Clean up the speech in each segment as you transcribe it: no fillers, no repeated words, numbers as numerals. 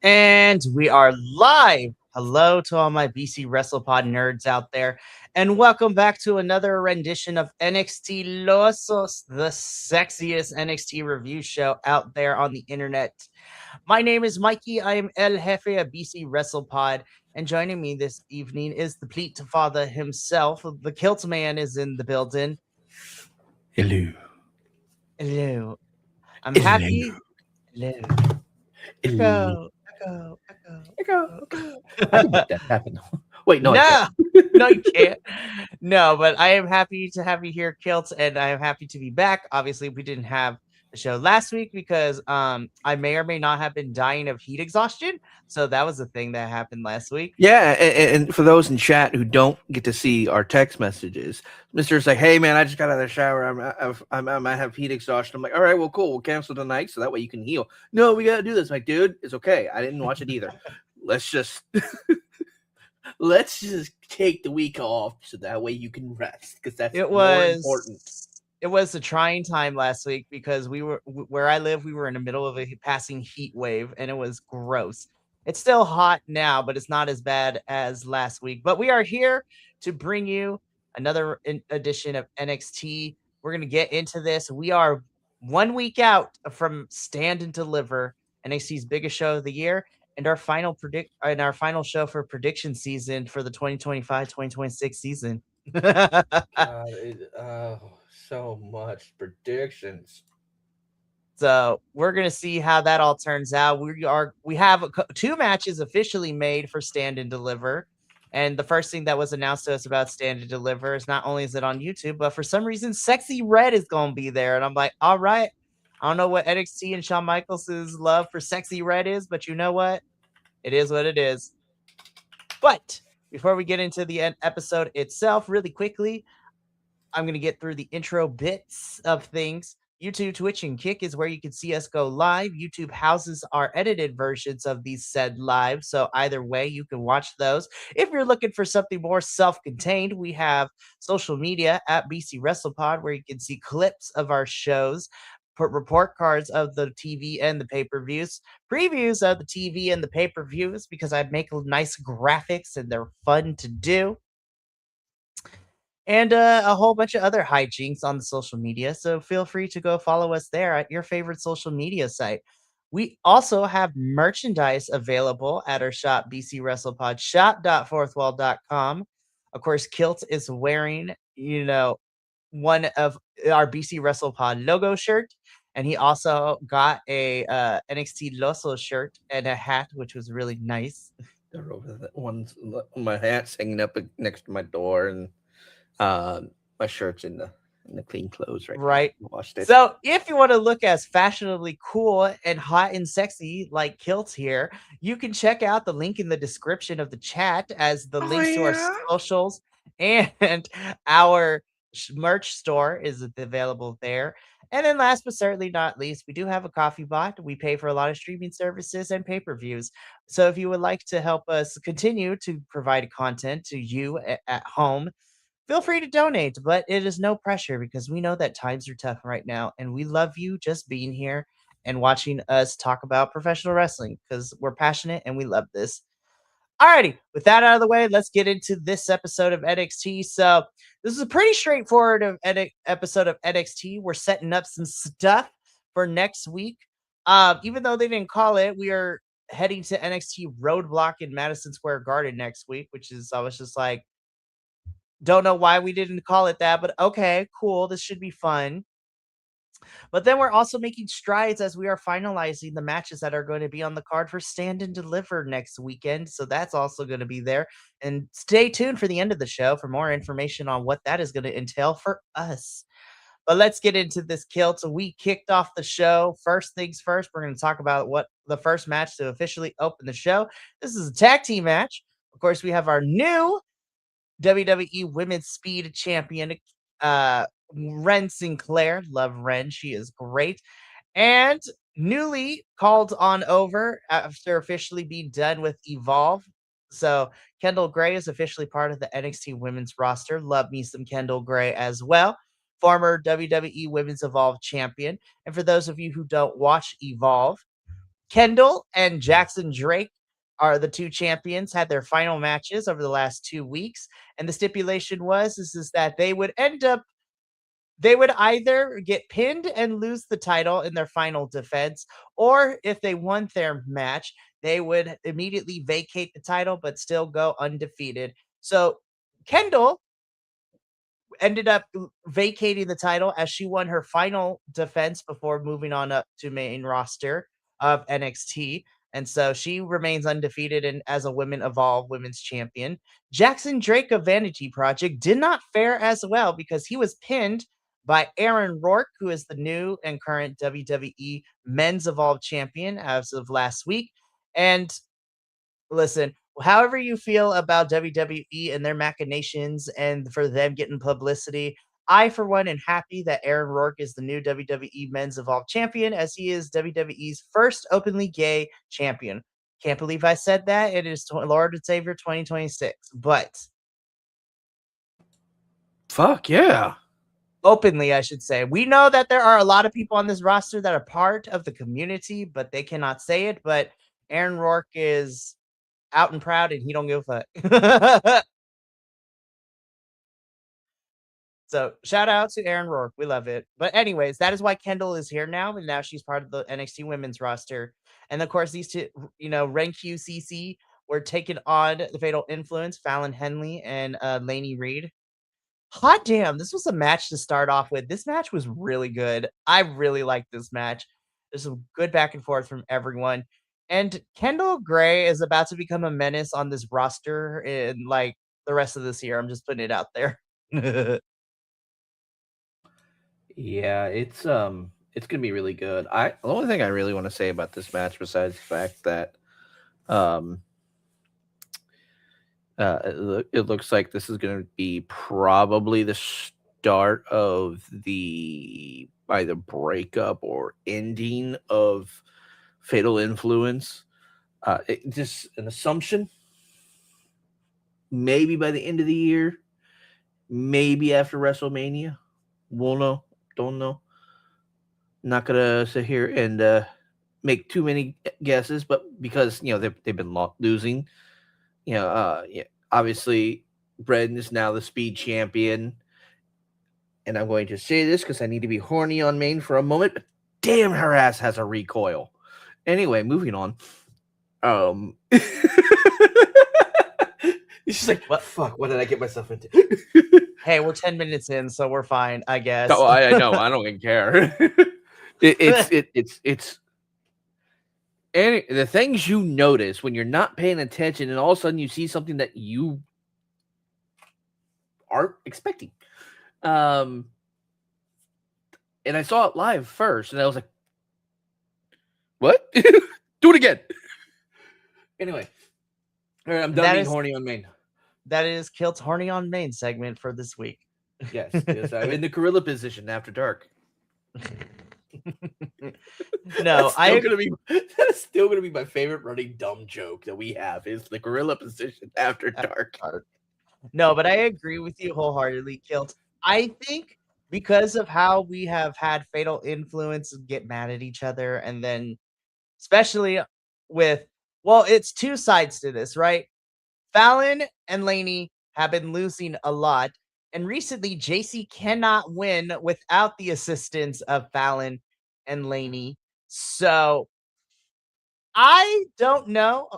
And we are live. Hello to all my BC WrestlePod nerds out there. And welcome back to another rendition of NXTilosos, the sexiest NXT review show out there on the internet. My name is Mikey. I am El Jefe of BC WrestlePod. And joining me this evening is the Pleat Father himself. The Kilt Man is in the building. Hello. Hello. I'm Hello. happy. Hello. Hello. Echo. Echo. Echo. Echo. I can Echo. make that happen. Wait, no, I can't. No, no, you can't. No, but I am happy to have you here, Kilt, and I am happy to be back. Obviously, we didn't have the show last week because I may or may not have been dying of heat exhaustion. So that was the thing that happened last week. Yeah, and for those in chat who don't get to see our text messages, Mister's like, "Hey, man, I just got out of the shower. I might have heat exhaustion." I'm like, "All right, well, cool. We'll cancel tonight so that way you can heal." No, we gotta do this. I'm like, dude, it's okay. I didn't watch it either. Let's just take the week off so that way you can rest because that's more important. It was a trying time last week because where I live, we were in the middle of a passing heat wave and it was gross. It's still hot now, but it's not as bad as last week. But we are here to bring you another edition of NXT. We're going to get into this. We are 1 week out from Stand and Deliver, NXT's biggest show of the year, and our final show for prediction season for the 2025-2026 season. So much predictions. So we're gonna see how that all turns out. We have two matches officially made for Stand and Deliver, and the first thing that was announced to us about Stand and Deliver is not only is it on YouTube, but for some reason, Sexy Red is gonna be there, and I'm like, all right. I don't know what NXT and Shawn Michaels' love for Sexy Red is, but you know what? It is what it is. But before we get into the episode itself, really quickly, I'm going to get through the intro bits of things. YouTube, Twitch, and Kick is where you can see us go live. YouTube houses our edited versions of these said live. So either way, you can watch those. If you're looking for something more self-contained, we have social media at BC WrestlePod, where you can see clips of our shows, put report cards of the TV and the pay-per-views, previews of the TV and the pay-per-views, because I make nice graphics and they're fun to do, and a whole bunch of other hijinks on the social media. So feel free to go follow us there at your favorite social media site. We also have merchandise available at our shop, BC WrestlePod, shop.fourthwall.com. Of course, Kilt is wearing, one of our BC WrestlePod logo shirt. And he also got a NXTilosos shirt and a hat, which was really nice. They're over the ones. My hat's hanging up next to my door, and my shirt's in the clean clothes Right. now. Washed it. So if you want to look as fashionably cool and hot and sexy like Kilt here, you can check out the link in the description of the chat as the links to our socials and our merch store is available there. And then last but certainly not least, we do have a coffee bot. We pay for a lot of streaming services and pay-per-views. So if you would like to help us continue to provide content to you at home, feel free to donate, but it is no pressure because we know that times are tough right now, and we love you just being here and watching us talk about professional wrestling because we're passionate and we love this. Alrighty, with that out of the way, let's get into this episode of NXT. So this is a pretty straightforward episode of NXT. We're setting up some stuff for next week. Even though they didn't call it, we are heading to NXT Roadblock in Madison Square Garden next week, which is, I was just like, don't know why we didn't call it that, but okay, cool. This should be fun. But then we're also making strides as we are finalizing the matches that are going to be on the card for Stand and Deliver next weekend. So that's also going to be there. And stay tuned for the end of the show for more information on what that is going to entail for us. But let's get into this, Kilt. So we kicked off the show. First things first, we're going to talk about what the first match to officially open the show. This is a tag team match. Of course, we have our new WWE Women's Speed Champion, Ren Sinclair. Love Ren. She is great. And newly called on over after officially being done with Evolve. So Kendall Gray is officially part of the NXT Women's roster. Love me some Kendall Gray as well. Former WWE Women's Evolve champion. And for those of you who don't watch Evolve, Kendall and Jackson Drake are the two champions, had their final matches over the last 2 weeks. And the stipulation is that they would either get pinned and lose the title in their final defense, or if they won their match, they would immediately vacate the title but still go undefeated. So Kendall ended up vacating the title as she won her final defense before moving on up to main roster of NXT. And so she remains undefeated and as a Women Evolve Women's Champion. Jackson Drake of Vanity Project did not fare as well because he was pinned by Aaron Rourke, who is the new and current WWE Men's Evolve Champion as of last week. And listen, however you feel about WWE and their machinations and for them getting publicity, I, for one, am happy that Aaron Rourke is the new WWE Men's Evolve Champion, as he is WWE's first openly gay champion. Can't believe I said that. It is Lord and Savior 2026. But Fuck yeah. openly, I should say. We know that there are a lot of people on this roster that are part of the community, but they cannot say it. But Aaron Rourke is out and proud, and he don't give a fuck. So shout out to Aaron Rourke. We love it. But anyways, that is why Kendall is here now, and now she's part of the NXT women's roster. And of course, these two, Ren QCC were taking on the Fatal Influence, Fallon Henley and Lainey Reed. Hot damn, this was a match to start off with. This match was really good. I really liked this match. There's some good back and forth from everyone. And Kendall Gray is about to become a menace on this roster in like the rest of this year. I'm just putting it out there. Yeah, it's gonna be really good. The only thing I really want to say about this match, besides the fact that um it looks like this is gonna be probably the start of the either breakup or ending of Fatal Influence. Just an assumption. Maybe by the end of the year, maybe after WrestleMania. We'll know. Don't know. Not gonna sit here and make too many guesses, but because they've been losing, yeah, obviously Bren is now the Speed Champion, and I'm going to say this because I need to be horny on Maine for a moment. But damn, her ass has a recoil. Anyway, moving on. She's like, what? Fuck, what did I get myself into? Hey, we're 10 minutes in, so we're fine, I guess. Oh, I know. I don't even care. It's the things you notice when you're not paying attention, and all of a sudden you see something that you aren't expecting. And I saw it live first, and I was like, "What? Do it again." Anyway, all right, I'm done being horny on Maine. That is Kilt's horny on Maine segment for this week. Yes, I'm in the gorilla position after dark. No, that is still gonna be my favorite running dumb joke that we have is the gorilla position after dark. No, but I agree with you wholeheartedly, Kilt. I think because of how we have had Fatal Influence get mad at each other, and then especially with, well, it's two sides to this, right? Fallon and Lainey have been losing a lot, and recently JC cannot win without the assistance of Fallon and Lainey. So I don't know.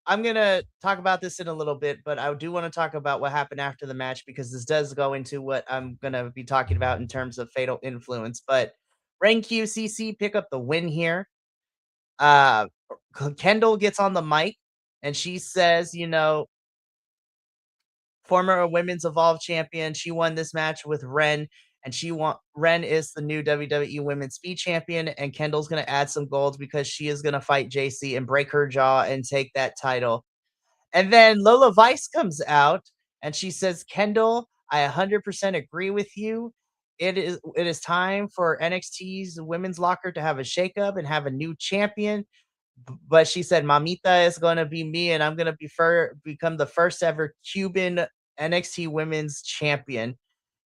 I'm going to talk about this in a little bit, but I do want to talk about what happened after the match because this does go into what I'm going to be talking about in terms of Fatal Influence. But Rain QCC pick up the win here. Kendall gets on the mic and she says, former Women's Evolve champion, she won this match with Ren, and Ren is the new WWE Women's Speed Champion, and Kendall's gonna add some gold because she is gonna fight JC and break her jaw and take that title. And then Lola Vice comes out and she says, Kendall, I 100% agree with you. It is time for NXT's women's locker to have a shakeup and have a new champion. But she said, Mamita is going to be me, and I'm going to become the first ever Cuban NXT women's champion.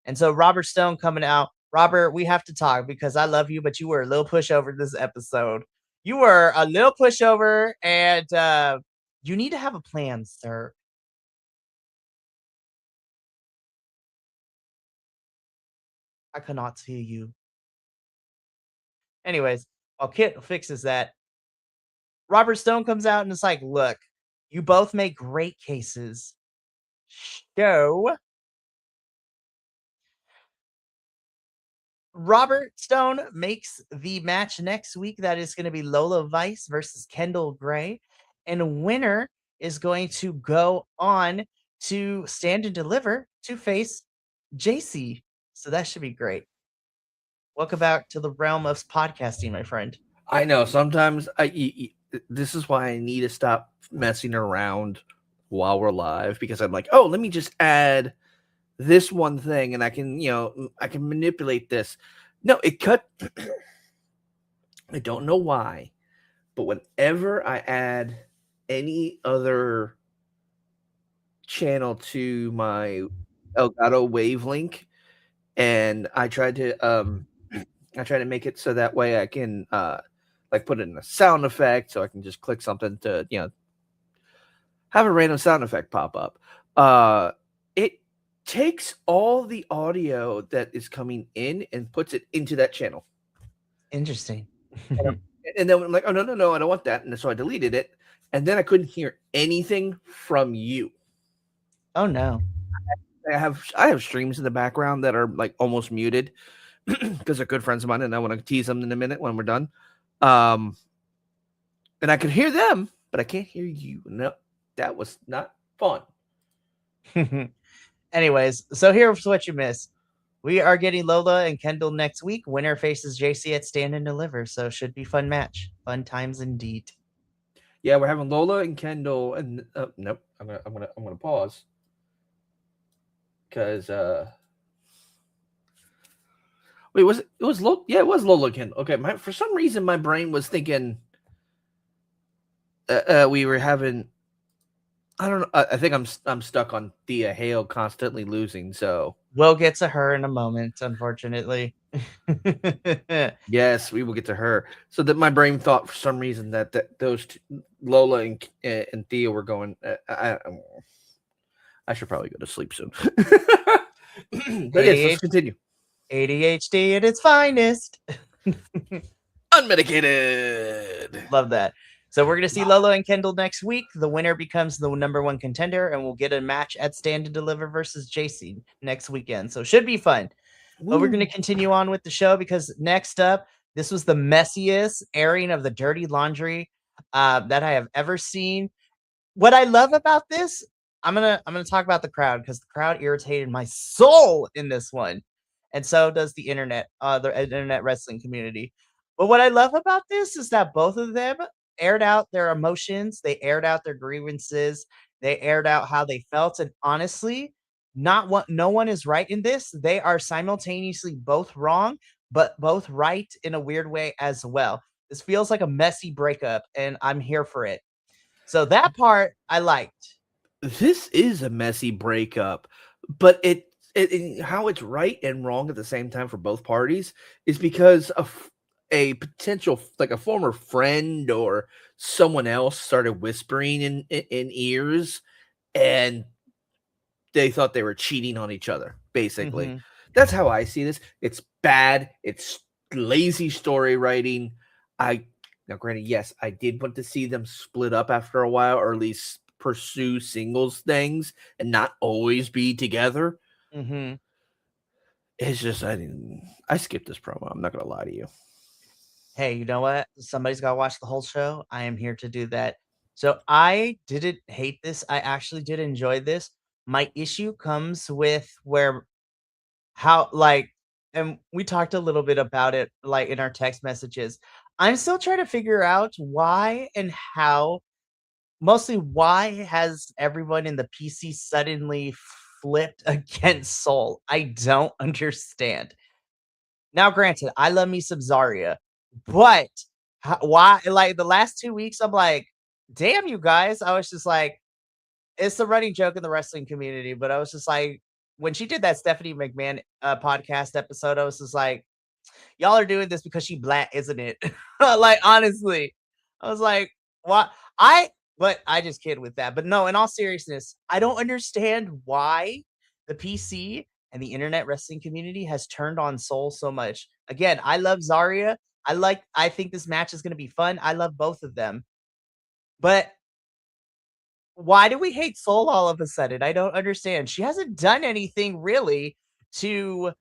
And so Robert Stone coming out. Robert, we have to talk because I love you, but you were a little pushover this episode. You were a little pushover, and you need to have a plan, sir. I cannot see you. Anyways, while Kit fixes that, Robert Stone comes out and it's like, look, you both make great cases. Show Robert Stone makes the match next week. That is going to be Lola Vice versus Kendall Gray. And winner is going to go on to Stand and Deliver to face JC. So that should be great. Welcome back to the realm of podcasting, my friend. I know sometimes this is why I need to stop messing around while we're live, because I'm like, oh, let me just add this one thing and I can, I can manipulate this. No, it cut. I don't know why, but whenever I add any other channel to my Elgato Wave link, and I tried to make it so that way I can like put in a sound effect, so I can just click something to have a random sound effect pop up. It takes all the audio that is coming in and puts it into that channel. Interesting. And then I'm like, oh no, I don't want that. And so I deleted it, and then I couldn't hear anything from you. Oh no. I have streams in the background that are like almost muted because they're good friends of mine, and I want to tease them in a minute when we're done. And I can hear them, but I can't hear you. No, that was not fun. Anyways, so here's what you missed. We are getting Lola and Kendall next week. Winner faces JC at Stand and Deliver, so should be fun match. Fun times indeed. Yeah, we're having Lola and Kendall, and nope, I'm gonna pause because wait, it was Lola? Yeah, it was Lola and Kendall. Okay, for some reason my brain was thinking we were having. I don't know. I think I'm stuck on Thea Hale constantly losing. So we'll get to her in a moment, unfortunately. Yes, we will get to her. So that my brain thought for some reason that those two, Lola and Thea were going. I should probably go to sleep soon. But yes, let's continue. ADHD at its finest. Unmedicated. Love that. So we're going to see Lola and Kendall next week. The winner becomes the number one contender, and we'll get a match at Stand and Deliver versus JC next weekend. So should be fun. But we're going to continue on with the show because next up, this was the messiest airing of the dirty laundry that I have ever seen. What I love about this, I'm gonna talk about the crowd because the crowd irritated my soul in this one, and so does the internet wrestling community. But what I love about this is that both of them aired out their emotions, they aired out their grievances, they aired out how they felt, and honestly, no one is right in this. They are simultaneously both wrong, but both right in a weird way as well. This feels like a messy breakup, and I'm here for it. So that part I liked. This is a messy breakup, but how it's right and wrong at the same time for both parties is because of a potential, like a former friend or someone else started whispering in ears, and they thought they were cheating on each other. Basically, that's how I see this. It's bad. It's lazy story writing. Now, granted, yes, I did want to see them split up after a while, or at least pursue singles things and not always be together. It's just I skipped this promo. I'm not gonna lie to you. Hey, you know what? Somebody's got to watch the whole show. I am here to do that. So I didn't hate this. I actually did enjoy this. My issue comes with and we talked a little bit about it like in our text messages. I'm still trying to figure out why and how, mostly why has everyone in the PC suddenly flipped against Soul? I don't understand. Now, granted, I love me some Zarya, but why? Like the last 2 weeks, I'm like, damn, you guys. I was just like, it's the running joke in the wrestling community, but I was just like, when she did that Stephanie McMahon podcast episode, I was just like, y'all are doing this because she black, isn't it? Like, honestly, I was like, what? I, but I just kid with that. But no, in all seriousness, I don't understand why the PC and the internet wrestling community has turned on Soul so much. Again, I love Zarya. I think this match is going to be fun. I love both of them. But why do we hate Soul all of a sudden? I don't understand. She hasn't done anything really to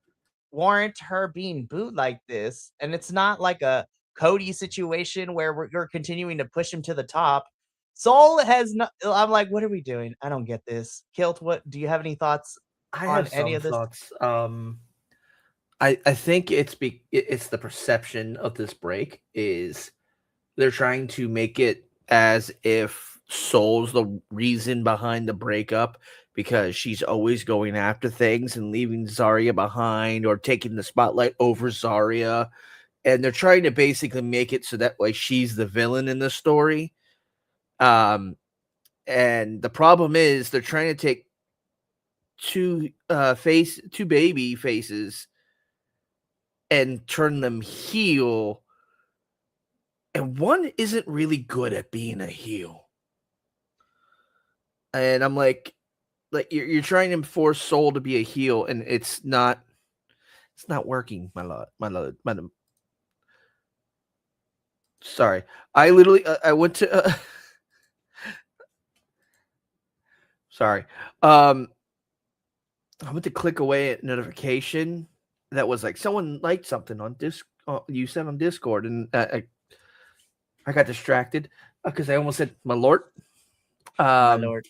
warrant her being booed like this. And it's not like a Cody situation where you're continuing to push him to the top. Soul has no. I'm like, what are we doing? I don't get this. Kilt, what do you have any thoughts I on have any some of this? thoughts. I think it's the perception of this break is they're trying to make it as if Soul's the reason behind the breakup because she's always going after things and leaving Zarya behind or taking the spotlight over Zarya. And they're trying to basically make it so that way she's the villain in the story. Um, and the problem is they're trying to take two baby faces and turn them heel, and one isn't really good at being a heel. And I'm like you're trying to force Soul to be a heel, and it's not working, my lord, my. Sorry, I literally I went to. Sorry, I went to click away at notification that was like someone liked something on Disc. You said on Discord, and I got distracted because I almost said my lord. My Um, lord,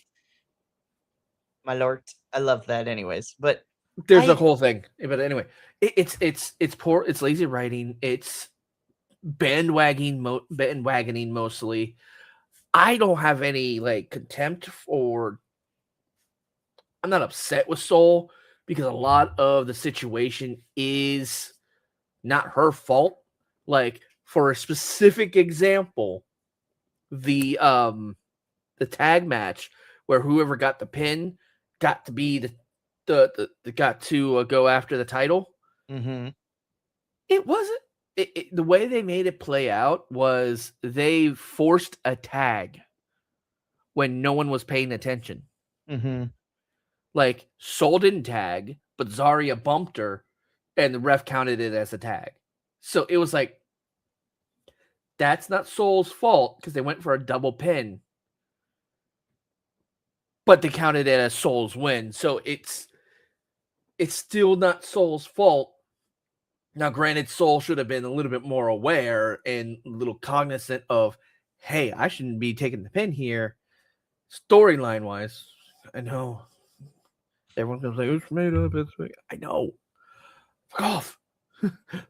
my lord. I love that, anyways. But there's a I whole thing, but anyway, it's poor. It's lazy writing. It's bandwagoning mostly. I don't have any like contempt for. I'm not upset with Soul because a lot of the situation is not her fault. Like for a specific example, the tag match where whoever got the pin got to be the got to go after the title. mm-hmm, It wasn't the way they made it play out was they forced a tag when no one was paying attention. mm-hmm. Like Soul didn't tag, but Zarya bumped her, and the ref counted it as a tag. So it was like that's not Soul's fault because they went for a double pin, but they counted it as Soul's win. So it's still not Soul's fault. Now, granted, Soul should have been a little bit more aware and a little cognizant of, hey, I shouldn't be taking the pin here. Storyline wise, I know everyone's gonna say it's made up. I know. Fuck off.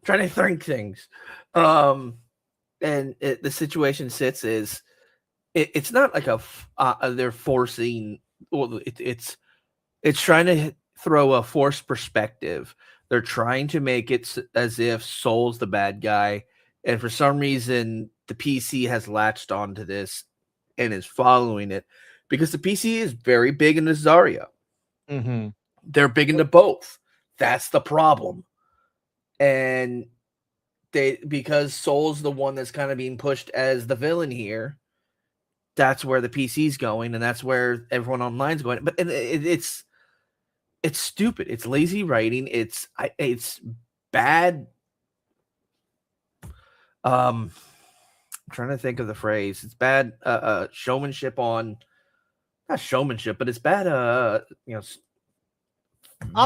Trying to think things. And the situation sits is it's not like they're forcing. Well, it's trying to throw a forced perspective. They're trying to make it as if Soul's the bad guy, and for some reason, the PC has latched onto this and is following it because the PC is very big into Zarya. Mm-hmm. They're big into both. That's the problem, and because Soul's the one that's kind of being pushed as the villain here. That's where the PC's going, and that's where everyone online's going. But it's stupid. It's lazy writing. It's bad. I'm trying to think of the phrase. It's bad showmanship on not showmanship, but it's bad I'll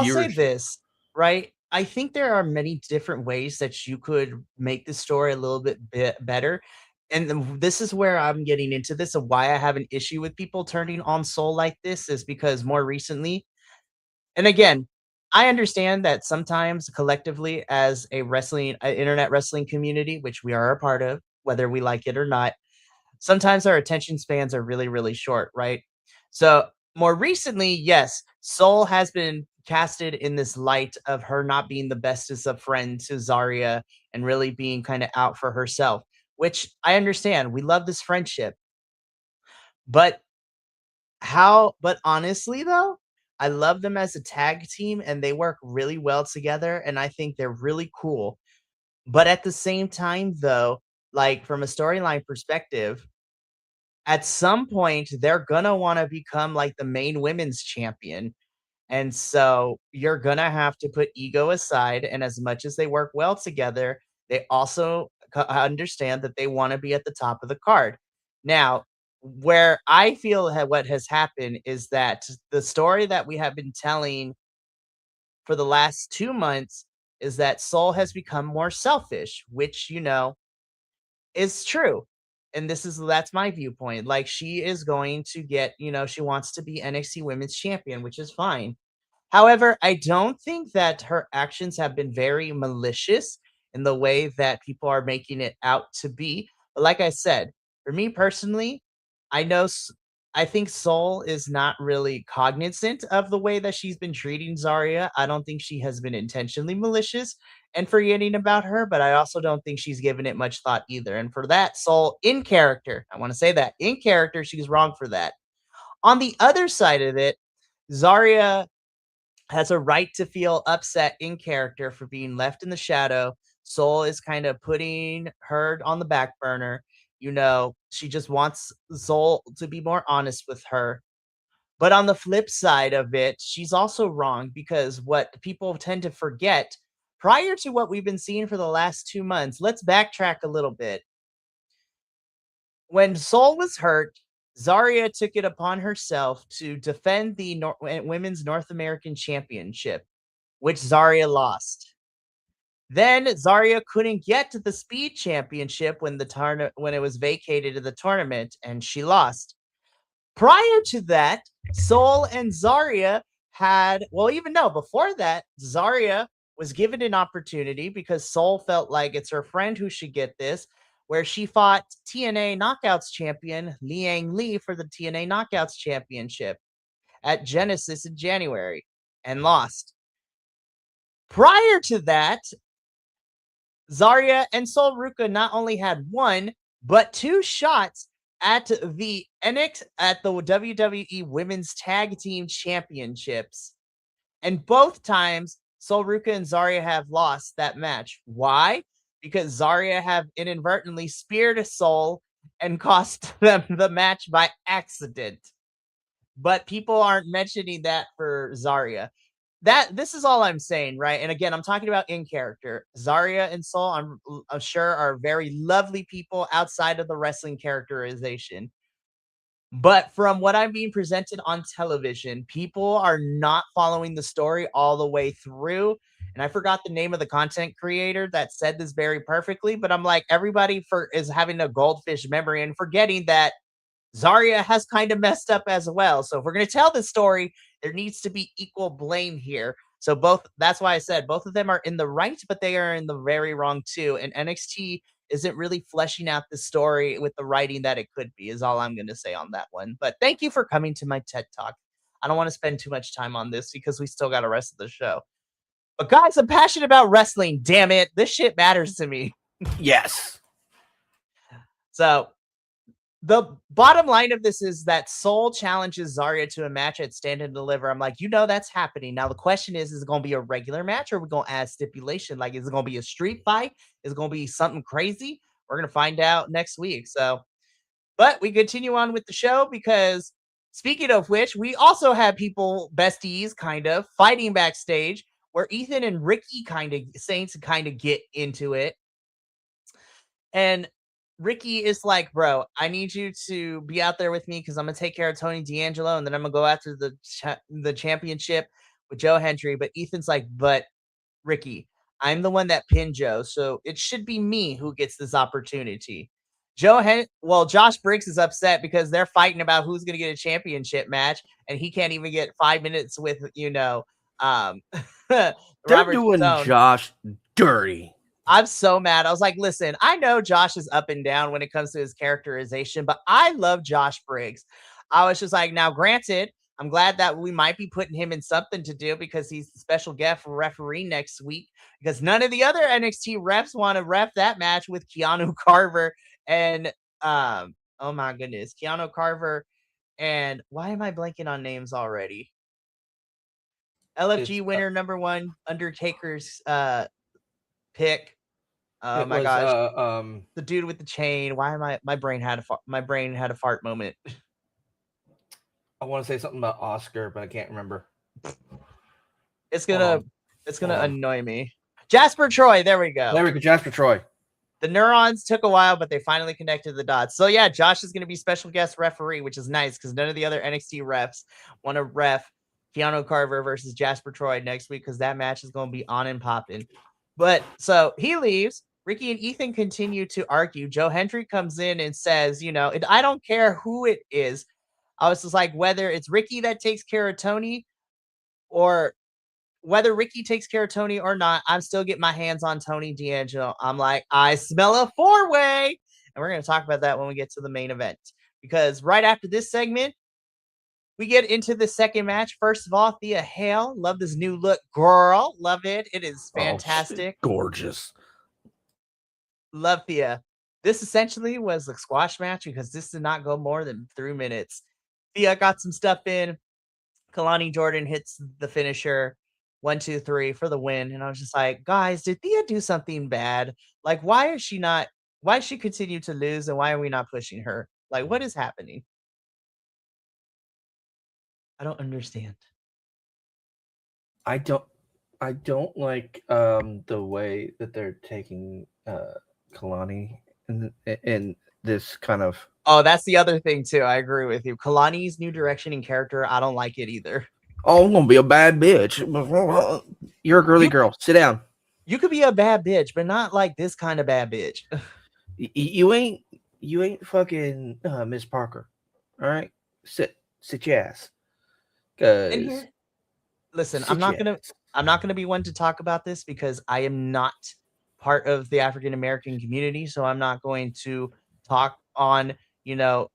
say viewership. this, right? I think there are many different ways that you could make the story a little bit better. And this is where I'm getting into this of why I have an issue with people turning on Soul like this is because more recently, and again, I understand that sometimes collectively as a internet wrestling community, which we are a part of, whether we like it or not, sometimes our attention spans are really, really short, right? So more recently, yes, Soul has been casted in this light of her not being the bestest of friends to Zarya and really being kind of out for herself, which I understand. We love this friendship. But but honestly though, I love them as a tag team and they work really well together and I think they're really cool. But at the same time, though, like from a storyline perspective, at some point they're gonna want to become like the main women's champion. And so you're gonna have to put ego aside. And as much as they work well together, they also understand that they want to be at the top of the card. Now, where I feel what has happened is that the story that we have been telling for the last 2 months is that Soul has become more selfish, which, is true. And that's my viewpoint. Like she is going to get, she wants to be NXT Women's Champion, which is fine. However, I don't think that her actions have been very malicious in the way that people are making it out to be. But like I said, for me personally, I know I think Soul is not really cognizant of the way that she's been treating Zarya. I don't think she has been intentionally malicious and forgetting about her, but I also don't think she's given it much thought either. And for that, Soul in character, I want to say that in character, she's wrong for that. On the other side of it, Zarya has a right to feel upset in character for being left in the shadow. Soul is kind of putting her on the back burner. She just wants Soul to be more honest with her. But on the flip side of it, she's also wrong because what people tend to forget prior to what we've been seeing for the last 2 months, let's backtrack a little bit. When Soul was hurt, Zarya took it upon herself to defend the Women's North American Championship, which Zarya lost. Then Zarya couldn't get to the Speed Championship when it was vacated in the tournament, and she lost. Prior to that, Soul and Zarya even no, before that, Zarya was given an opportunity because Soul felt like it's her friend who should get this, where she fought TNA Knockouts champion Liang Li for the TNA Knockouts championship at Genesis in January and lost. Prior to that, Zarya and Sol Ruka not only had one, but two shots at the WWE Women's Tag Team Championships. And both times, Sol Ruka and Zarya have lost that match. Why? Because Zarya have inadvertently speared Sol and cost them the match by accident. But people aren't mentioning that for Zarya. This is all I'm saying, right? And again, I'm talking about in character. Zarya and Soul, I'm sure are very lovely people outside of the wrestling characterization. But from what I'm being presented on television, people are not following the story all the way through. And I forgot the name of the content creator that said this very perfectly, but I'm like, everybody is having a goldfish memory and forgetting that Zarya has kind of messed up as well. So if we're going to tell this story, there needs to be equal blame here. So that's why I said both of them are in the right, but they are in the very wrong too. And NXT isn't really fleshing out the story with the writing that it could be, is all I'm going to say on that one. But thank you for coming to my TED Talk. I don't want to spend too much time on this because we still got the rest of the show. But guys, I'm passionate about wrestling. Damn it. This shit matters to me. Yes. So the bottom line of this is that Soul challenges Zarya to a match at Stand and Deliver. I'm like, that's happening. Now, the question is it going to be a regular match or are we going to add stipulation? Like, is it going to be a street fight? Is it going to be something crazy? We're going to find out next week. So, but we continue on with the show because speaking of which, we also have people, besties, kind of fighting backstage where Ethan and Ricky Saints get into it. And Ricky is like, bro, I need you to be out there with me because I'm gonna take care of Tony D'Angelo, and then I'm gonna go after the championship with Joe Hendry. But Ethan's like, but Ricky, I'm the one that pinned Joe, so it should be me who gets this opportunity. Josh Briggs is upset because they're fighting about who's gonna get a championship match, and he can't even get 5 minutes with They're Robert doing Stone. Josh dirty. I'm so mad. I was like, listen, I know Josh is up and down when it comes to his characterization, but I love Josh Briggs. I was just like, now, granted, I'm glad that we might be putting him in something to do because he's the special guest referee next week because none of the other NXT refs want to ref that match with Keanu Carver and, oh my goodness, Keanu Carver. And why am I blanking on names already? LFG winner number one, Undertaker's pick. Oh It my was gosh, the dude with the chain. Why am I? My brain had a fart moment. I want to say something about Oscar, but I can't remember. It's Hold gonna on. it's Hold gonna on. annoy me. Jasper Troy. There we go. There we go. Jasper Troy. The neurons took a while, but they finally connected the dots. So yeah, Josh is going to be special guest referee, which is nice because none of the other NXT refs want to ref Keanu Carver versus Jasper Troy next week because that match is going to be on and popping. But so he leaves. Ricky and Ethan continue to argue. Joe Hendry comes in and says, I don't care who it is. I was just like, whether it's Ricky that takes care of Tony or whether Ricky takes care of Tony or not, I'm still getting my hands on Tony D'Angelo. I'm like, I smell a four-way. And we're going to talk about that when we get to the main event. Because right after this segment, we get into the second match. First of all, Thea Hale. Love this new look, girl. Love it. It is fantastic. Gorgeous. Love Thea. This essentially was a squash match because this did not go more than 3 minutes. Thea got some stuff in. Kalani Jordan hits the finisher 1, 2, 3 for the win. And I was just like, guys, did Thea do something bad? Like, why is she continue to lose and why are we not pushing her? Like, what is happening? I don't understand. I don't like the way that they're taking Kalani in this kind of. Oh, that's the other thing too. I agree with you. Kalani's new direction and character, I don't like it either. Oh, I'm gonna be a bad bitch. You're a girly You girl. Sit down. you could be a bad bitch, but not like this kind of bad bitch. You ain't fucking Miss Parker. All right, sit your ass. And Cause here, listen, sit your ass. I'm not gonna be one to talk about this because I am not part of the African American community, so I'm not going to talk on how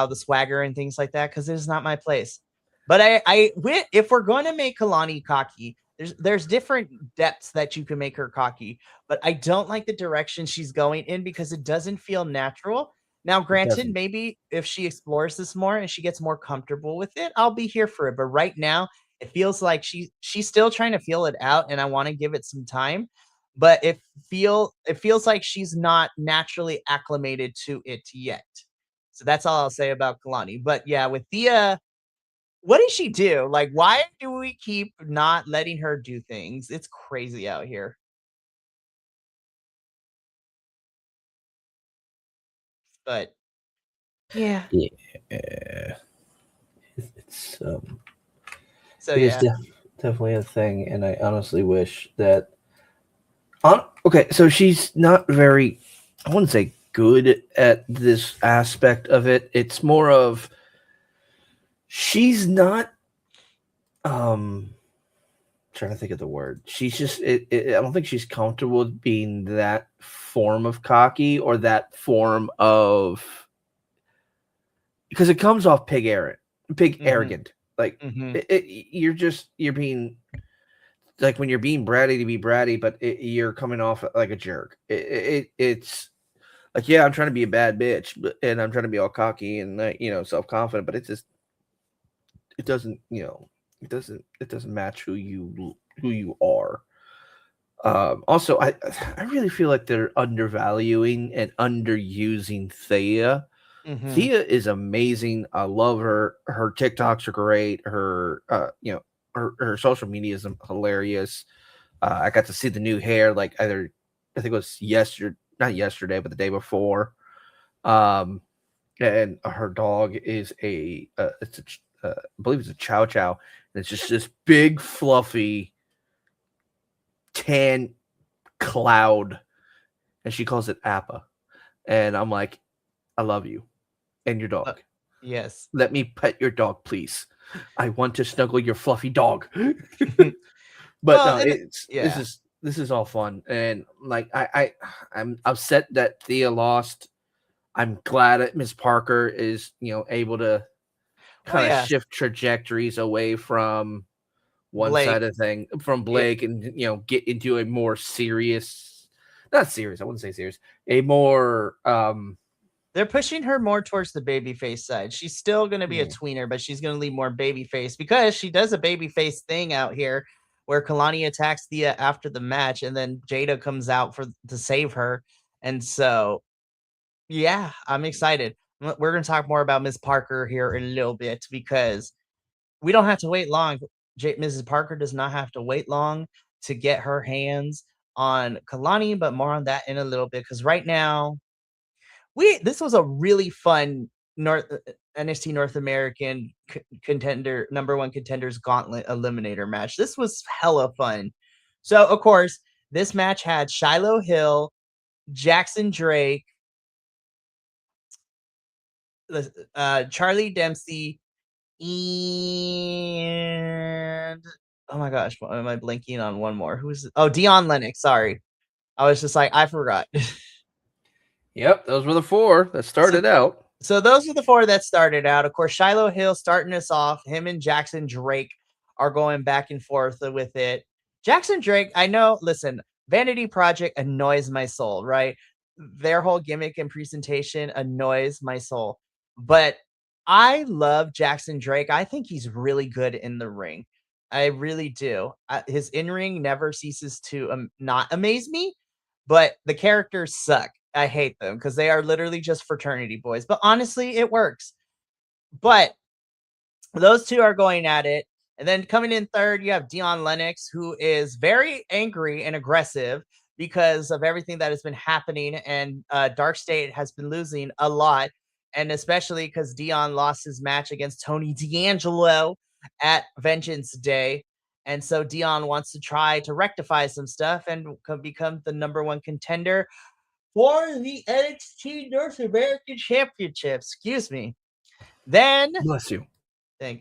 the swagger and things like that because it's not my place. But if we're going to make Kalani cocky, there's different depths that you can make her cocky, but I don't like the direction she's going in because it doesn't feel natural. Now, It granted, doesn't. maybe if she explores this more and she gets more comfortable with it, I'll be here for it. But right now, it feels like she's still trying to feel it out, and I want to give it some time. But it feels like she's not naturally acclimated to it yet. So that's all I'll say about Kalani. But yeah, with Thea, what did she do? Like, why do we keep not letting her do things? It's crazy out here. But yeah. Yeah, it's So it is yeah. definitely a thing, and I honestly wish that. Okay, so she's not very. I wouldn't say good at this aspect of it. It's more of she's not. Trying to think of the word. She's just. I don't think she's comfortable with being that form of cocky or that form of because it comes off pig Mhm. arrogant. Like Mhm. you're being like when you're being bratty to be bratty, but you're coming off like a jerk. It's like yeah, I'm trying to be a bad bitch, and I'm trying to be all cocky and self confident, but it's just it doesn't it doesn't match who you are. Also, I really feel like they're undervaluing and underusing Thea. Mhm. Thea is amazing. I love her. Her TikToks are great. Her social media is hilarious. I got to see the new hair like either I think it was not yesterday, but the day before. Um, and her dog is I believe it's a Chow Chow, and it's just this big fluffy tan cloud, and she calls it Appa, and I'm like, I love you and your Uh, dog. yes. Let me pet your dog, please. I want to snuggle your fluffy dog. But Well, no, and it's yeah. this is all fun, and like I'm upset that Thea lost. I'm glad that Miss Parker is able to Oh kind of yeah. shift trajectories away from one side Blake. of thing from Yeah. Blake and get into a more serious, not serious. I wouldn't say serious. A more They're pushing her more towards the babyface side. She's still going to be a yeah, tweener, but she's going to leave more babyface because she does a babyface thing out here where Kalani attacks Thea after the match, and then Jada comes out to save her. And so, yeah, I'm excited. We're going to talk more about Miss Parker here in a little bit because we don't have to wait long. Mrs. Parker does not have to wait long to get her hands on Kalani, but more on that in a little bit because right now this was a really fun NXT North American contender #1 contenders gauntlet eliminator match. This was hella fun. So of course, this match had Shiloh Hill, Jackson Drake, Charlie Dempsey, and oh my gosh, what am I blinking on one more? Who's Dion Lennox? Sorry, I was just like I forgot. Yep, those were the 4 that started out. So those are the 4 that started out. Of course, Shiloh Hill starting us off. Him and Jackson Drake are going back and forth with it. Jackson Drake, I know, listen, Vanity Project annoys my soul, right? Their whole gimmick and presentation annoys my soul. But I love Jackson Drake. I think he's really good in the ring. I really do. His in-ring never ceases to not amaze me, but the characters suck. I hate them because they are literally just fraternity boys. But honestly, it works. But those two are going at it. And then coming in third, you have Dion Lennox, who is very angry and aggressive because of everything that has been happening. And Dark State has been losing a lot. And especially because Dion lost his match against Tony D'Angelo at Vengeance Day. And so Dion wants to try to rectify some stuff and become the #1 contender for the NXT North American Championship. Excuse me. Then, Bless you.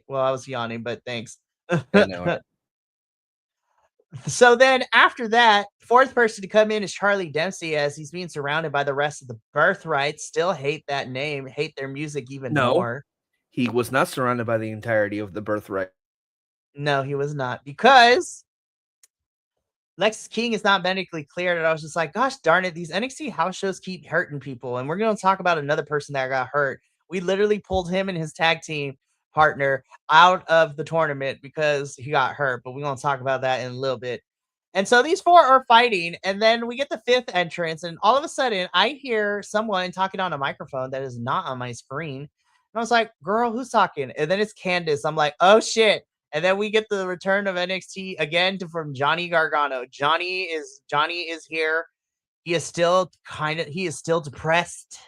well, I was yawning, but thanks. I know. So then after that, 4th person to come in is Charlie Dempsey as he's being surrounded by the rest of the Birthright. Still hate that name, hate their music even more. He was not surrounded by the entirety of the Birthright. No, he was not because Lex King is not medically cleared. And I was just like, gosh darn it, these NXT house shows keep hurting people. And we're going to talk about another person that got hurt. We literally pulled him and his tag team partner out of the tournament because he got hurt. But we're going to talk about that in a little bit. And so these 4 are fighting. And then we get the 5th entrance. And all of a sudden, I hear someone talking on a microphone that is not on my screen. And I was like, girl, who's talking? And then it's Candace. I'm like, oh, shit. And then we get the return of NXT again from Johnny Gargano. Johnny is here. He is still depressed.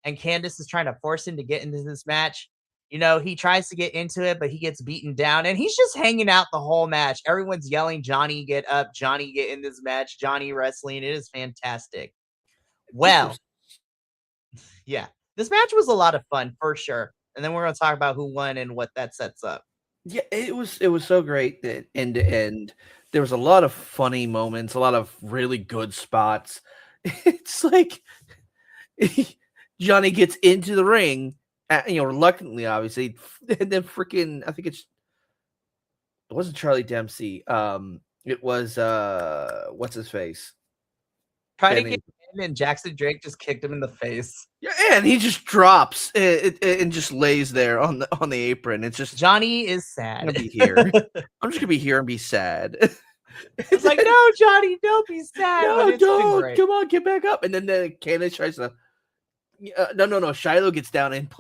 And Candace is trying to force him to get into this match. You know, he tries to get into it, but he gets beaten down. And he's just hanging out the whole match. Everyone's yelling, Johnny, get up. Johnny, get in this match. Johnny wrestling. It is fantastic. Well, yeah. This match was a lot of fun, for sure. And then we're going to talk about who won and what that sets up. Yeah, it was so great that end to end. There was a lot of funny moments, a lot of really good spots. It's like Johnny gets into the ring, reluctantly, obviously, and then freaking, I think it wasn't Charlie Dempsey. It was what's his face? Trying to get in, and Jackson Drake just kicked him in the face. Yeah, and he just drops and just lays there on the apron. It's just Johnny is sad. I'm gonna be here. I'm just gonna be here and be sad. It's like, no, Johnny, don't be sad. No, don't. Come on, get back up. And then Candace tries to. No. Shiloh gets down and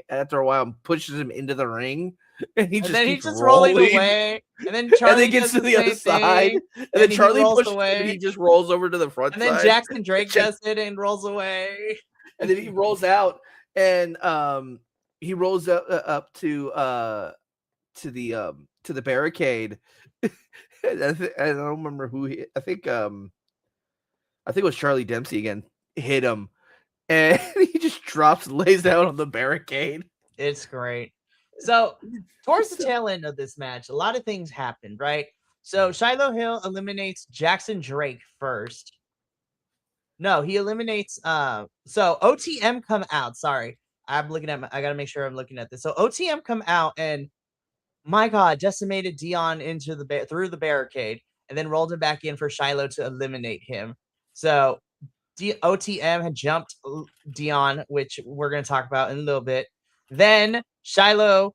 after a while pushes him into the ring, and he just rolling away. And then Charlie gets to the other side, and then Charlie pushes him, and he just rolls over to the front. And then Jackson Drake does it and rolls away. And then he rolls out, and he rolls up to the barricade. I don't remember who. I think it was Charlie Dempsey again. Hit him. And he just drops and lays down on the barricade. It's great. So, towards the tail end of this match, a lot of things happened, right? So, Shiloh Hill eliminates Jackson Drake first. No, he eliminates... so, OTM come out. Sorry. I got to make sure I'm looking at this. So, OTM come out and, my God, decimated Dion through the barricade and then rolled him back in for Shiloh to eliminate him. So... OTM had jumped Dion, which we're going to talk about in a little bit. Then Shiloh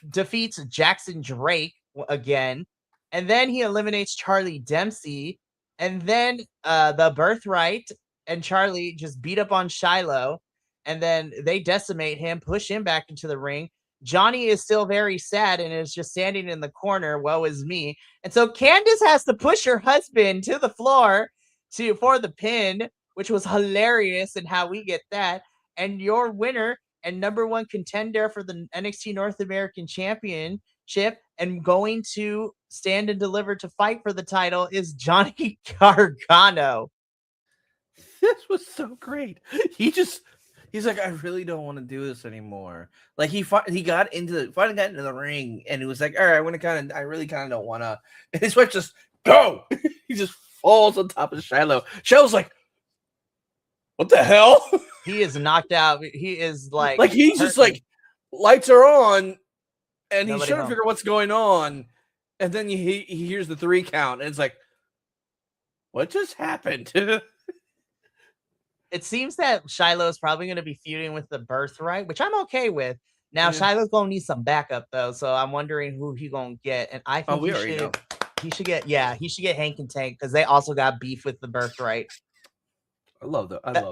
defeats Jackson Drake again. and then he eliminates Charlie Dempsey, and then the Birthright and Charlie just beat up on Shiloh, and then they decimate him, push him back into the ring. Johnny is still very sad and is just standing in the corner. Woe is me. And so Candace has to push her husband to the floor for the pin, which was hilarious, and how we get that. And your winner and number one contender for the NXT North American Championship and going to stand and deliver to fight for the title is Johnny Gargano. This was so great. He's like, I really don't want to do this anymore. Like he finally got into the ring, and he was like, all right, I really kind of don't want to. And his wife just go. He just falls on top of Shiloh. Shiloh's like, what the hell? He is knocked out. He is like he's just like, lights are on, and Nobody he's trying to figure out what's going on, and then he hears the 3 count, and it's like, what just happened? It seems that Shiloh is probably going to be feuding with the Birthright, which I'm okay with. Now Shiloh's gonna need some backup though, so I'm wondering who he gonna get, and I think he should get Hank and Tank because they also got beef with the Birthright. I love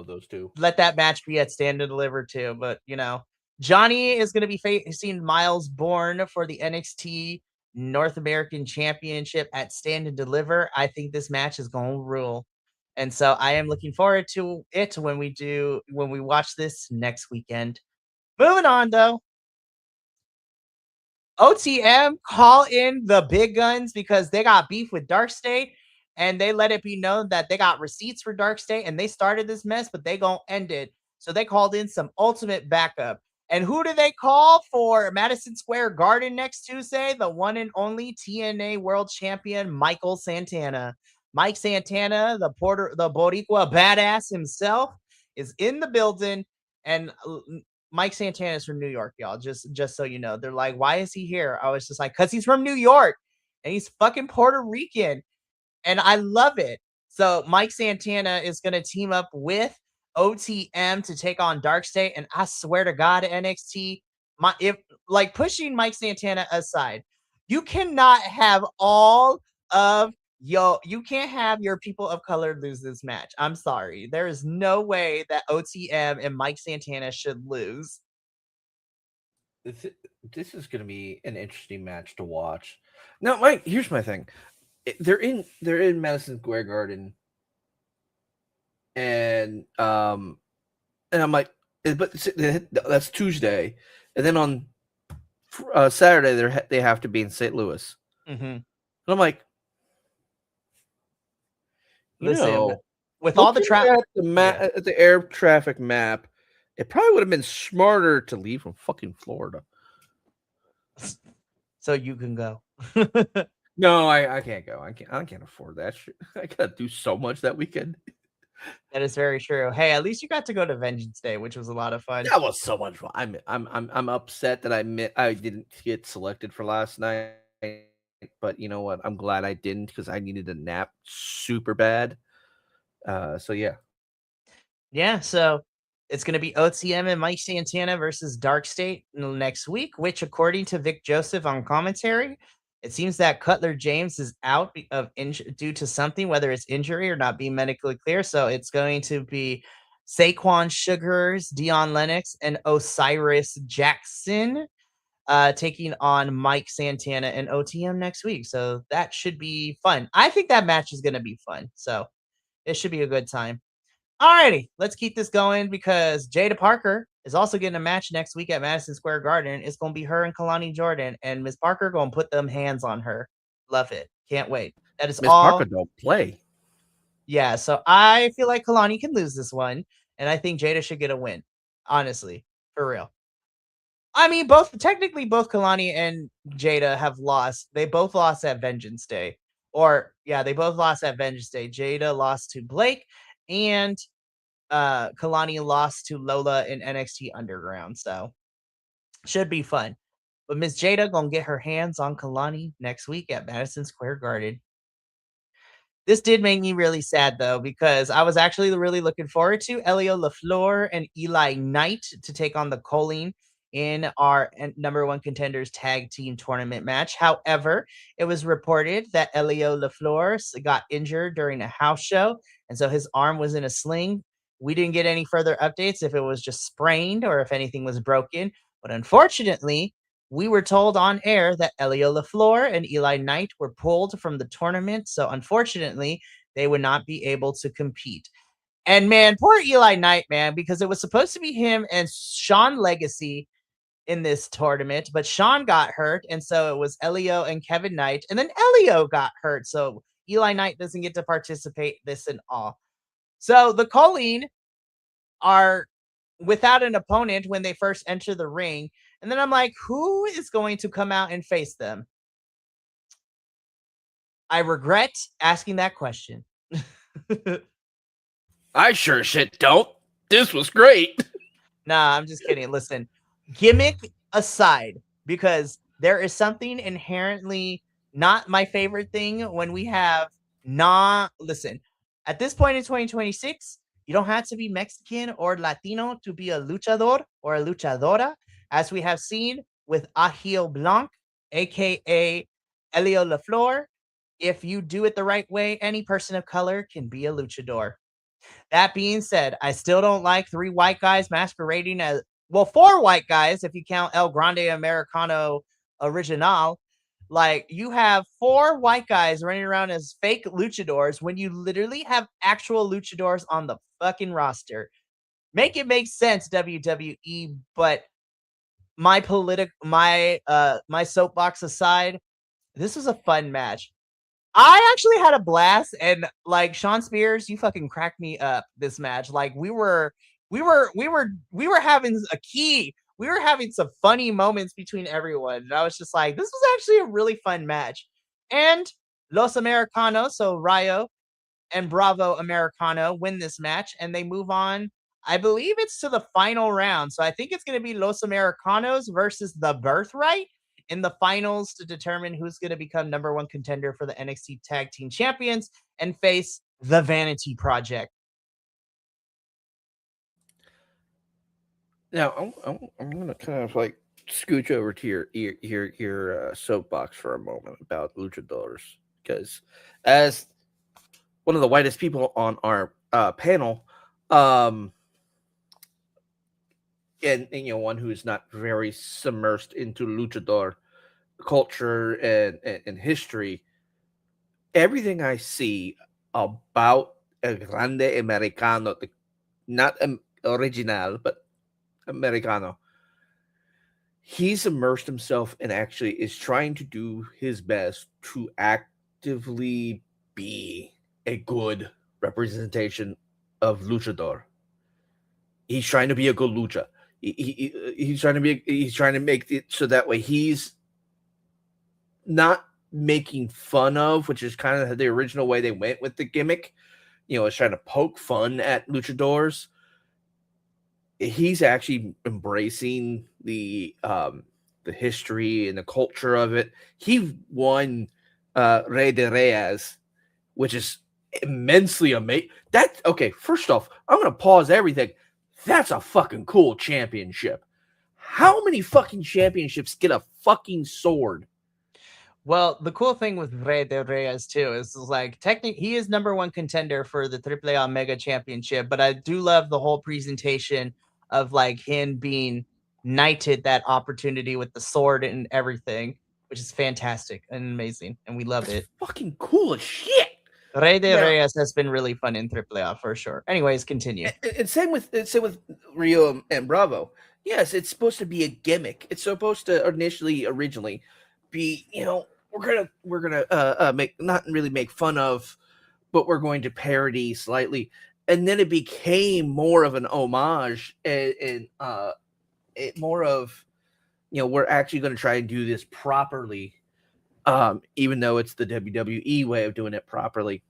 those two. Let that match be at Stand and Deliver too, but Johnny is going to be facing Miles Bourne for the NXT North American Championship at Stand and Deliver. I think this match is going to rule. And so I am looking forward to it when we watch this next weekend. Moving on though. OTM call in the big guns because they got beef with Dark State, and they let it be known that they got receipts for Dark State and they started this mess, but they gonna end it. So they called in some ultimate backup. And who do they call for Madison Square Garden next Tuesday? The one and only TNA World Champion Michael Santana. Mike Santana, the Boricua badass himself, is in the building, and Mike Santana is from New York, y'all. Just so you know, they're like, why is he here? I was just like, because he's from New York and he's fucking Puerto Rican, and I love it. So Mike Santana is going to team up with OTM to take on Dark State, and I swear to God, NXT, pushing Mike Santana aside, you cannot have you can't have your people of color lose this match. I'm sorry. There is no way that OTM and Mike Santana should lose. This is going to be an interesting match to watch. Now, Mike, here's my thing. They're in Madison Square Garden, and I'm like, but that's Tuesday, and then on Saturday they have to be in St. Louis. Mm-hmm. And I'm like, listen, with all the traffic at the air traffic map, it probably would have been smarter to leave from fucking Florida. So you can go. No, I can't go. I can't afford that shit. I gotta do so much that weekend. That is very true. Hey, at least you got to go to Vengeance Day, which was a lot of fun. That was so much fun. I'm upset that I didn't get selected for last night, but you know what? I'm glad I didn't because I needed a nap super bad. So yeah. Yeah, so it's going to be OTM and Mike Santana versus Dark State next week, which, according to Vic Joseph on commentary, it seems that Cutler James is out due to something, whether it's injury or not being medically clear. So it's going to be Saquon Sugars, Dion Lennox, and Osiris Jackson taking on Mike Santana and OTM next week. So that should be fun. I think that match is going to be fun. So it should be a good time. Alrighty, let's keep this going because Jada Parker is also getting a match next week at Madison Square Garden. It's going to be her and Kalani Jordan, and Miss Parker going to put them hands on her. Love it. Can't wait. That is Miss Parker don't play. Yeah, so I feel like Kalani can lose this one, and I think Jada should get a win. Honestly, for real. I mean, both Kalani and Jada have lost. They both lost at Vengeance Day. They both lost at Vengeance Day. Jada lost to Blake, and Kalani lost to Lola in NXT Underground. So should be fun. But Miss Jada gonna get her hands on Kalani next week at Madison Square Garden. This did make me really sad though, because I was actually really looking forward to Elio LaFleur and Eli Knight to take on the Colleen in our number one contenders tag team tournament match. However, it was reported that Elio LaFleur got injured during a house show, and so his arm was in a sling. We didn't get any further updates if it was just sprained or if anything was broken. But unfortunately, we were told on air that Elio LaFleur and Eli Knight were pulled from the tournament. So unfortunately, they would not be able to compete. And man, poor Eli Knight, man, because it was supposed to be him and Sean Legacy in this tournament, but Sean got hurt, and so it was Elio and Kevin Knight, and then Elio got hurt, so Eli Knight doesn't get to participate this and all. So the Colleen are without an opponent when they first enter the ring, and then I'm like, who is going to come out and face them? I regret asking that question. I sure shit don't. This was great. Nah, I'm just kidding. Listen, gimmick aside, because there is something inherently not my favorite thing when we have listen, at this point in 2026, you don't have to be Mexican or Latino to be a luchador or a luchadora, as we have seen with Agil Blanc, aka Elio LaFleur. If you do it the right way, any person of color can be a luchador. That being said, I still don't like three white guys masquerading as, well, four white guys if you count El Grande Americano Original. Like, you have four white guys running around as fake luchadors when you literally have actual luchadors on the fucking roster. Make it make sense, WWE, but my soapbox aside, this was a fun match. I actually had a blast, and like Sean Spears, you fucking cracked me up this match. Like we were having we were having some funny moments between everyone. And I was just like, this was actually a really fun match. And Los Americanos, so Rayo and Bravo Americano win this match, and they move on. I believe it's to the final round. So I think it's going to be Los Americanos versus the Birthright in the finals to determine who's going to become number one contender for the NXT Tag Team Champions and face the Vanity Project. Now I'm gonna kind of like scooch over to your soapbox for a moment about luchadors, because as one of the whitest people on our panel, and you know, one who is not very submersed into luchador culture and history, everything I see about El Grande Americano, not original but Americano, he's immersed himself and actually is trying to do his best to actively be a good representation of luchador. He's trying to be a good lucha. He's trying to make it so that way he's not making fun of, which is kind of the original way they went with the gimmick. You know, is trying to poke fun at luchadors. He's actually embracing the history and the culture of it. He won Rey de Reyes, which is immensely amazing. That okay, first off, I'm gonna pause everything. That's a fucking cool championship. How many fucking championships get a fucking sword? Well, the cool thing with Rey de Reyes too is like technically he is number one contender for the AAA Mega Championship, but I do love the whole presentation of like him being knighted that opportunity with the sword and everything, which is fantastic and amazing, and we love That's it. fucking cool as shit. Rey de Now, Reyes has been really fun in AAA for sure. Anyways, continue. and same with Rio and Bravo. Yes, it's supposed to be a gimmick. It's supposed to originally be, you know, we're gonna make not really make fun of, but we're going to parody slightly, and then it became more of an homage and it more of, you know, we're actually going to try and do this properly, even though it's the WWE way of doing it properly,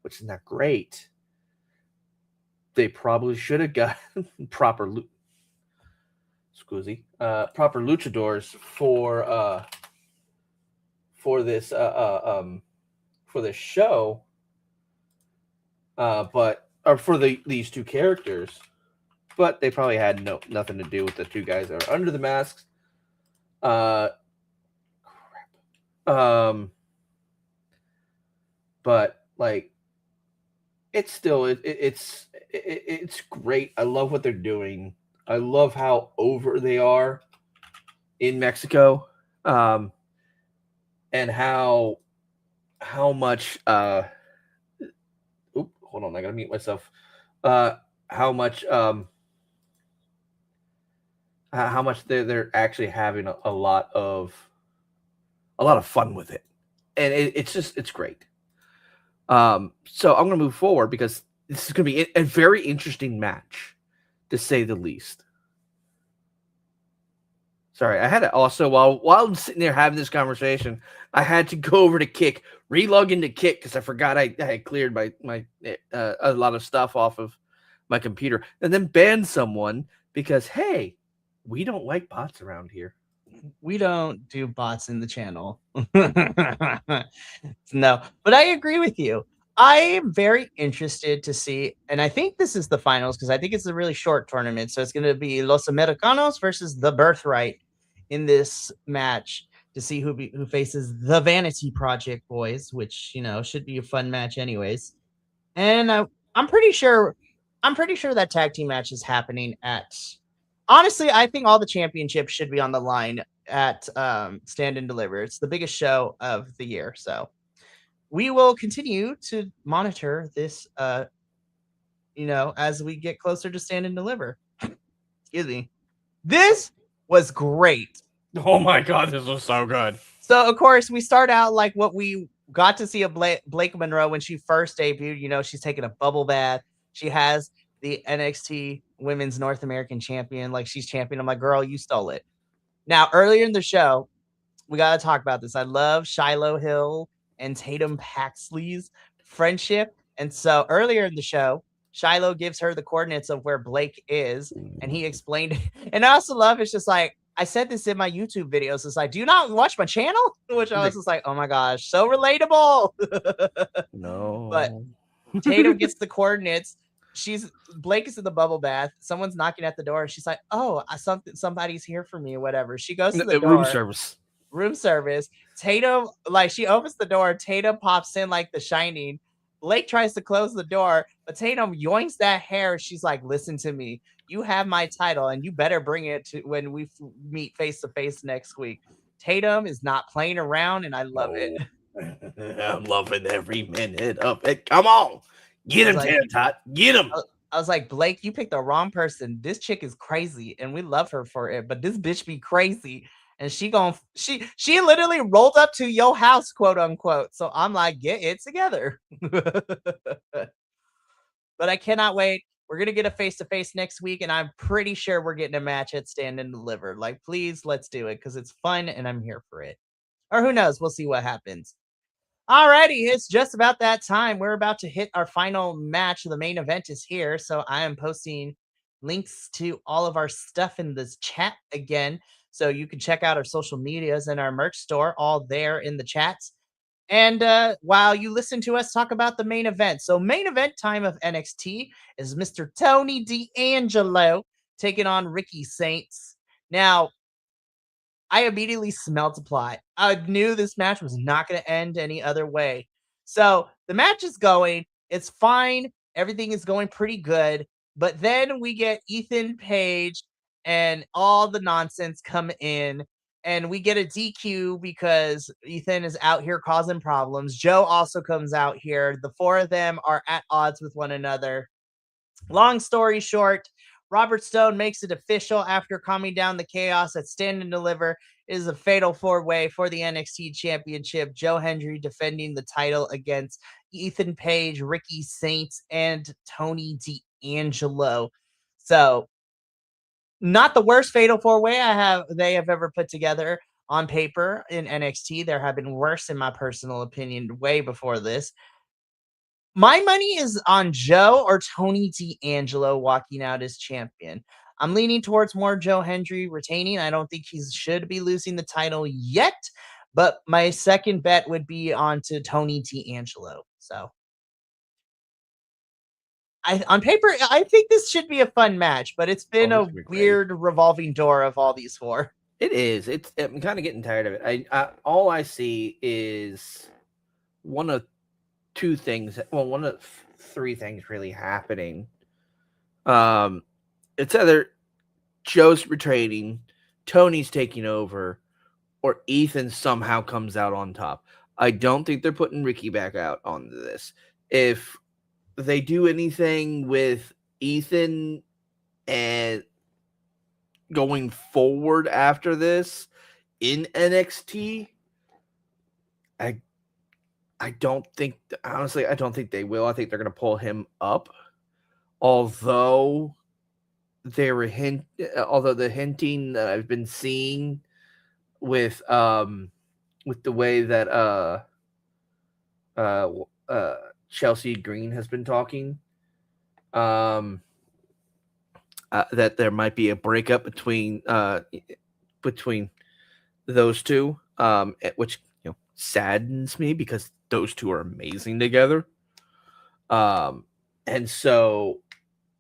which is not great. They probably should have got proper proper luchadors for this for this show, but or for these two characters. but they probably had nothing to do with the two guys that are under the masks. Uh, but like it's still it's great. I love what they're doing. I love how over they are in Mexico, and how much hold on, I gotta mute myself. Uh, how much how much they're actually having a lot of fun with it, and it's great. So I'm gonna move forward because this is gonna be a very interesting match, to say the least. Sorry, I had to also while I'm sitting there having this conversation, I had to go over to Kick, relog into Kick because I forgot I had cleared my a lot of stuff off of my computer, and then banned someone because hey, we don't like bots around here. We don't do bots in the channel. No, but I agree with you. I am very interested to see, and I think this is the finals because I think it's a really short tournament. So it's going to be Los Americanos versus the Birthright in this match to see who faces the Vanity Project boys, which should be a fun match, anyways. And I'm pretty sure, that tag team match is happening at. Honestly, I think all the championships should be on the line at Stand and Deliver. It's the biggest show of the year, so we will continue to monitor this, as we get closer to Stand and Deliver. Excuse me. This was great. Oh my god, this was so good. So, of course, we start out like what we got to see of Blake Monroe when she first debuted. She's taking a bubble bath. She has the NXT Women's North American Champion. Like, she's champion. I'm like, girl, you stole it. Now, earlier in the show, we got to talk about this. I love Shiloh Hill and Tatum Paxley's friendship. And so earlier in the show, Shiloh gives her the coordinates of where Blake is, and he explained it. And I also love it's just like, I said this in my YouTube videos. It's like, do you not watch my channel? Which I was just like, oh my gosh, so relatable. No. But Tatum gets the coordinates. Blake is in the bubble bath. Someone's knocking at the door. She's like, oh, somebody's here for me or whatever. She goes to the door. Room service. Tatum, like, she opens the door. Tatum pops in like The Shining. Blake tries to close the door, but Tatum yoinks that hair. She's like, listen to me. You have my title, and you better bring it to when we meet face to face next week. Tatum is not playing around, and I love it. I'm loving every minute of it. Come on. Get him, like, Tot. Get him. I was like, Blake, you picked the wrong person. This chick is crazy, and we love her for it, but this bitch be crazy. And she literally rolled up to your house, quote unquote. So I'm like, get it together. But I cannot wait. We're going to get a face-to-face next week, and I'm pretty sure we're getting a match at Stand and Deliver. Like, please, let's do it, because it's fun, and I'm here for it. Or who knows? We'll see what happens. Alrighty, it's just about that time. We're about to hit our final match. The main event is here, so I am posting links to all of our stuff in this chat again, so you can check out our social medias and our merch store all there in the chats. And while you listen to us talk about the main event, so main event time of NXT is Mr. Tony D'Angelo taking on Ricky Saints. Now, I immediately smelled a plot. I knew this match was not going to end any other way. So the match is going. It's fine. Everything is going pretty good. But then we get Ethan Page and all the nonsense come in. And we get a DQ because Ethan is out here causing problems. Joe also comes out here. The four of them are at odds with one another. Long story short, Robert Stone makes it official after calming down the chaos at Stand and Deliver. It is a fatal four-way for the NXT Championship. Joe Hendry defending the title against Ethan Page, Ricky Saints, and Tony D'Angelo. So, not the worst fatal four-way they have ever put together on paper in NXT. There have been worse, in my personal opinion, way before this. My money is on Joe or Tony D'Angelo walking out as champion. I'm leaning towards more Joe Hendry retaining. I don't think he should be losing the title yet, but my second bet would be on to Tony D'Angelo. So on paper, I think this should be a fun match, but it's been this a would be great. weird revolving door of all these four. It is. I'm kind of getting tired of it. All I see is one of two things. Well, one of three things really happening. It's either Joe's retreating, Tony's taking over, or Ethan somehow comes out on top. I don't think they're putting Ricky back out onto this. If they do anything with Ethan and going forward after this in NXT, I don't think, honestly, I don't think they will. I think they're going to pull him up. Although the hinting that I've been seeing with the way that Chelsea Green has been talking, that there might be a breakup between those two, which saddens me because those two are amazing together. And so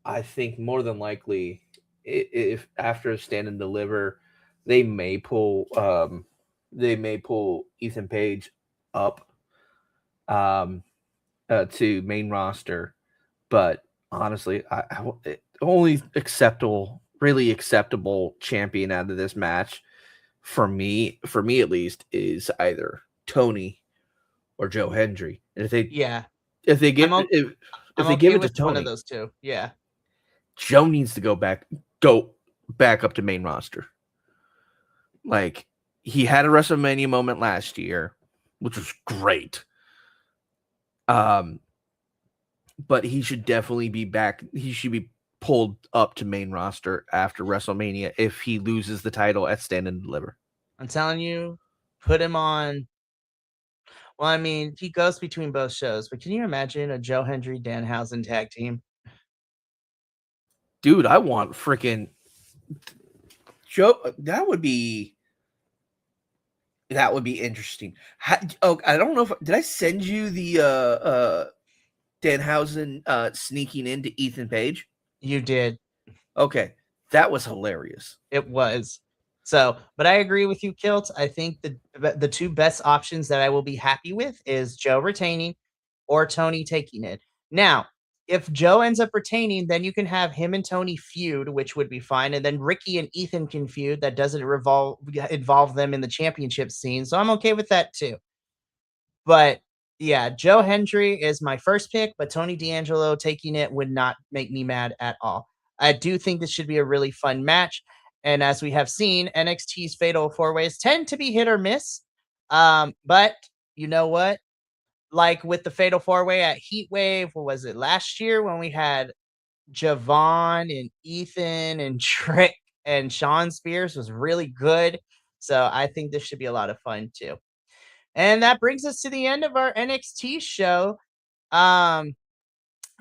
I think more than likely, if after Stand and Deliver, they may pull Ethan Page up to main roster. But honestly, only really acceptable champion out of this match for me at least, is either Tony or Joe Hendry. And if they give it to Tony, one of those two. Yeah. Joe needs to go back up to main roster. Like, he had a WrestleMania moment last year, which was great. But he should definitely be back. He should be pulled up to main roster after WrestleMania if he loses the title at Stand and Deliver. I'm telling you, put him on. Well, I mean, he goes between both shows, but can you imagine a Joe Hendry Danhausen tag team? Dude, I want freaking Joe. That would be interesting. I don't know did I send you the Danhausen sneaking into Ethan Page? You did. Okay, that was hilarious. It was. So, but I agree with you, Kilt. I think the two best options that I will be happy with is Joe retaining or Tony taking it. Now, if Joe ends up retaining, then you can have him and Tony feud, which would be fine. And then Ricky and Ethan can feud. That doesn't involve them in the championship scene. So I'm okay with that too. But yeah, Joe Hendry is my first pick, but Tony D'Angelo taking it would not make me mad at all. I do think this should be a really fun match. And as we have seen, NXT's Fatal 4-Ways tend to be hit or miss. But you know what? Like with the Fatal 4-Way at Heatwave, what was it, last year when we had Javon and Ethan and Trick and Sean Spears was really good. So I think this should be a lot of fun too. And that brings us to the end of our NXT show.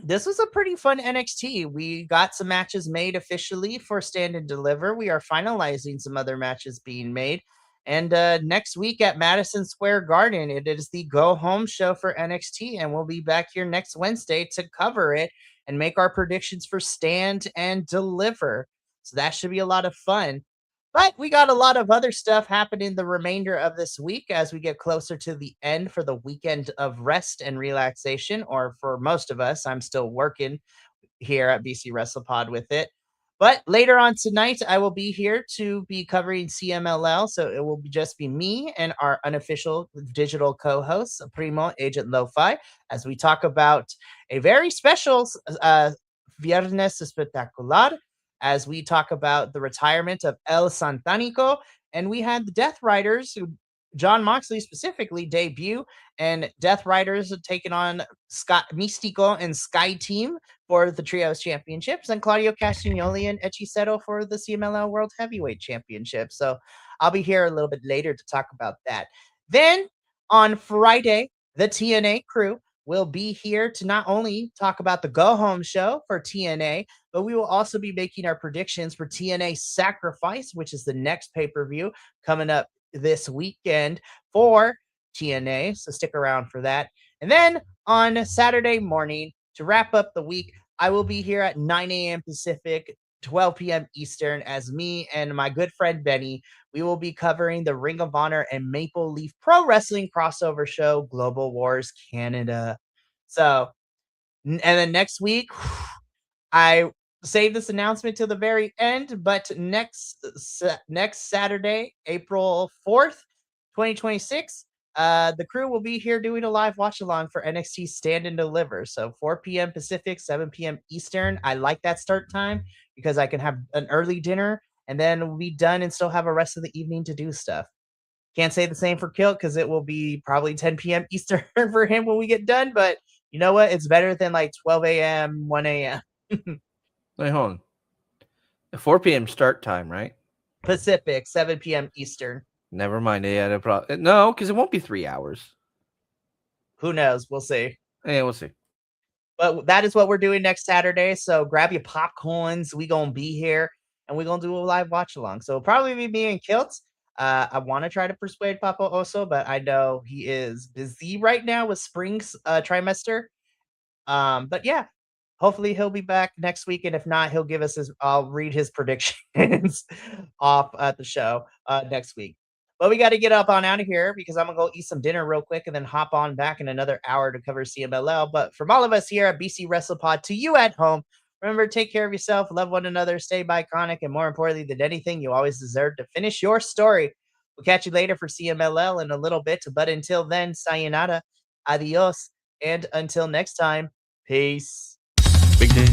This was a pretty fun NXT. We got some matches made officially for Stand and Deliver. We are finalizing some other matches being made. And next week at Madison Square Garden, it is the go home show for NXT. And we'll be back here next Wednesday to cover it and make our predictions for Stand and Deliver. So that should be a lot of fun. But we got a lot of other stuff happening the remainder of this week as we get closer to the end for the weekend of rest and relaxation. Or for most of us, I'm still working here at BC WrestlePod with it. But later on tonight, I will be here to be covering CMLL. So it will just be me and our unofficial digital co-host, Primo Agent Lo-Fi, as we talk about a very special Viernes Espectacular, as we talk about the retirement of El Santanico. And we had the Death Riders, who John Moxley specifically debut, and Death Riders have taken on Scott Mystico and Sky Team for the Trios Championships, and Claudio Castagnoli and Hechicero for the CMLL World Heavyweight Championship. So I'll be here a little bit later to talk about that. Then on Friday, the TNA crew will be here to not only talk about the go home show for TNA, but we will also be making our predictions for TNA Sacrifice, which is the next pay-per-view coming up this weekend for TNA. So stick around for that. And then on Saturday morning, to wrap up the week, I will be here at 9 a.m. Pacific, 12 p.m. Eastern, as me and my good friend Benny. We will be covering the Ring of Honor and Maple Leaf Pro Wrestling crossover show, Global Wars Canada. So, and then next week, I saved this announcement to the very end, but next Saturday, April 4th, 2026, the crew will be here doing a live watch along for NXT Stand and Deliver. So 4 p.m. Pacific, 7 p.m. Eastern. I like that start time because I can have an early dinner and then we'll be done and still have a rest of the evening to do stuff. Can't say the same for Kilt because it will be probably 10 p.m. Eastern for him when we get done. But you know what? It's better than like 12 a.m., 1 a.m. Wait, hold on. The 4 p.m. start time, right? Pacific, 7 p.m. Eastern. Never mind. Yeah, no, because it won't be 3 hours. Who knows? We'll see. Yeah, we'll see. But that is what we're doing next Saturday. So grab your popcorns. We gonna be here and we're gonna do a live watch along. So it'll probably be me and Kilt. I want to try to persuade Papa Oso, but I know he is busy right now with spring's trimester. But yeah, hopefully he'll be back next week, and if not, he'll give us his. I'll read his predictions off at the show next week. But we got to get up on out of here because I'm gonna go eat some dinner real quick and then hop on back in another hour to cover CMLL. But from all of us here at BC WrestlePod to you at home, remember, take care of yourself, love one another, stay iconic, and more importantly than anything, you always deserve to finish your story. We'll catch you later for CMLL in a little bit. But until then, sayonara, adios, and until next time, peace. Big day.